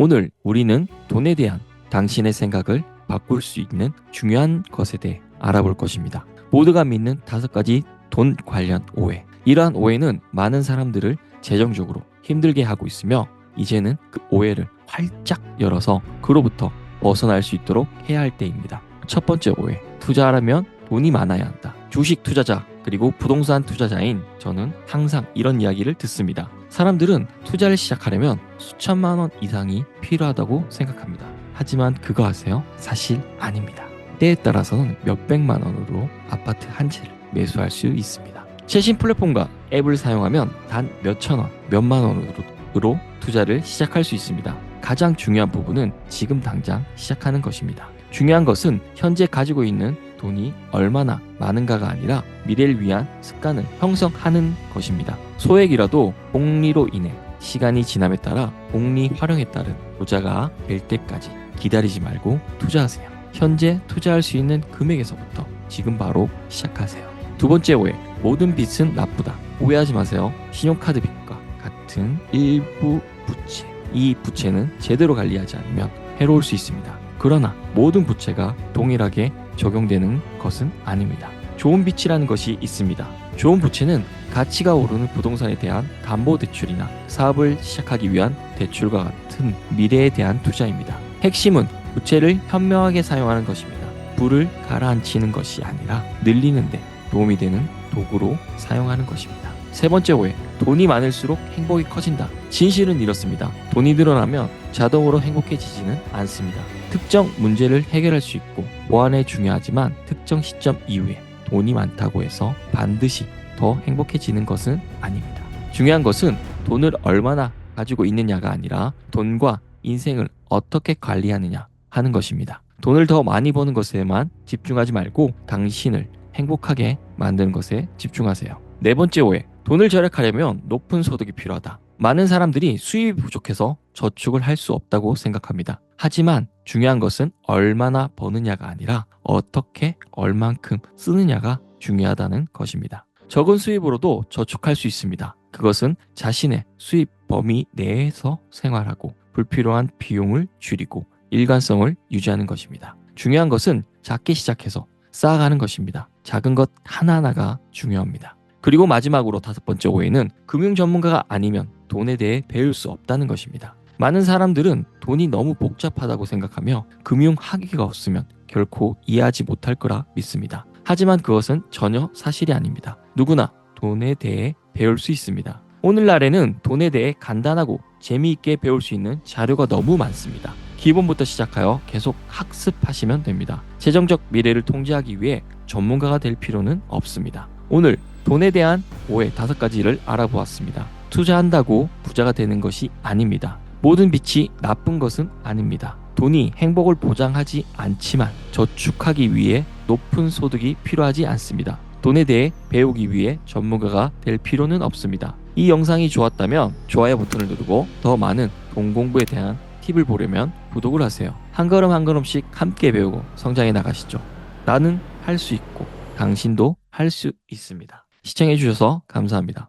오늘 우리는 돈에 대한 당신의 생각을 바꿀 수 있는 중요한 것에 대해 알아볼 것입니다. 모두가 믿는 5가지 돈 관련 오해. 이러한 오해는 많은 사람들을 재정적으로 힘들게 하고 있으며 이제는 그 오해를 활짝 열어서 그로부터 벗어날 수 있도록 해야 할 때입니다. 첫 번째 오해. 투자하려면 돈이 많아야 한다. 주식 투자자 그리고 부동산 투자자인 저는 항상 이런 이야기를 듣습니다. 사람들은 투자를 시작하려면 수천만 원 이상이 필요하다고 생각합니다. 하지만 그거 아세요? 사실 아닙니다. 때에 따라서는 몇백만 원으로 아파트 한 채를 매수할 수 있습니다. 최신 플랫폼과 앱을 사용하면 단 몇천 원, 몇만 원으로 투자를 시작할 수 있습니다. 가장 중요한 부분은 지금 당장 시작하는 것입니다. 중요한 것은 현재 가지고 있는 돈이 얼마나 많은가가 아니라 미래를 위한 습관을 형성하는 것입니다. 소액이라도 복리로 인해 시간이 지남에 따라 복리 활용에 따른 부자가 될 때까지 기다리지 말고 투자하세요. 현재 투자할 수 있는 금액에서부터 지금 바로 시작하세요. 두 번째 오해. 모든 빚은 나쁘다. 오해하지 마세요. 신용카드 빚과 같은 일부 부채. 이 부채는 제대로 관리하지 않으면 해로울 수 있습니다. 그러나 모든 부채가 동일하게 적용되는 것은 아닙니다. 좋은 빚이라는 것이 있습니다. 좋은 부채는 가치가 오르는 부동산에 대한 담보대출이나 사업을 시작하기 위한 대출과 같은 미래에 대한 투자입니다. 핵심은 부채를 현명하게 사용하는 것입니다. 불을 가라앉히는 것이 아니라 늘리는 데 도움이 되는 도구로 사용하는 것입니다. 세 번째 오해. 돈이 많을수록 행복이 커진다. 진실은 이렇습니다. 돈이 늘어나면 자동으로 행복해지지는 않습니다. 특정 문제를 해결할 수 있고 보완에 중요하지만 특정 시점 이후에 돈이 많다고 해서 반드시 더 행복해지는 것은 아닙니다. 중요한 것은 돈을 얼마나 가지고 있느냐가 아니라 돈과 인생을 어떻게 관리하느냐 하는 것입니다. 돈을 더 많이 버는 것에만 집중하지 말고 당신을 행복하게 만드는 것에 집중하세요. 네 번째 오해. 돈을 절약하려면 높은 소득이 필요하다. 많은 사람들이 수입이 부족해서 저축을 할 수 없다고 생각합니다. 하지만 중요한 것은 얼마나 버느냐가 아니라 어떻게 얼만큼 쓰느냐가 중요하다는 것입니다. 적은 수입으로도 저축할 수 있습니다. 그것은 자신의 수입 범위 내에서 생활하고 불필요한 비용을 줄이고 일관성을 유지하는 것입니다. 중요한 것은 작게 시작해서 쌓아가는 것입니다. 작은 것 하나하나가 중요합니다. 그리고 마지막으로 5번째 오해는 금융 전문가가 아니면 돈에 대해 배울 수 없다는 것입니다. 많은 사람들은 돈이 너무 복잡하다고 생각하며 금융 학위가 없으면 결코 이해하지 못할 거라 믿습니다. 하지만 그것은 전혀 사실이 아닙니다. 누구나 돈에 대해 배울 수 있습니다. 오늘날에는 돈에 대해 간단하고 재미있게 배울 수 있는 자료가 너무 많습니다. 기본부터 시작하여 계속 학습하시면 됩니다. 재정적 미래를 통제하기 위해 전문가가 될 필요는 없습니다. 오늘 돈에 대한 오해 5가지를 알아보았습니다. 투자한다고 부자가 되는 것이 아닙니다. 모든 빚이 나쁜 것은 아닙니다. 돈이 행복을 보장하지 않지만 저축하기 위해 높은 소득이 필요하지 않습니다. 돈에 대해 배우기 위해 전문가가 될 필요는 없습니다. 이 영상이 좋았다면 좋아요 버튼을 누르고 더 많은 돈 공부에 대한 팁을 보려면 구독을 하세요. 한 걸음 한 걸음씩 함께 배우고 성장해 나가시죠. 나는 할 수 있고 당신도 할 수 있습니다. 시청해주셔서 감사합니다.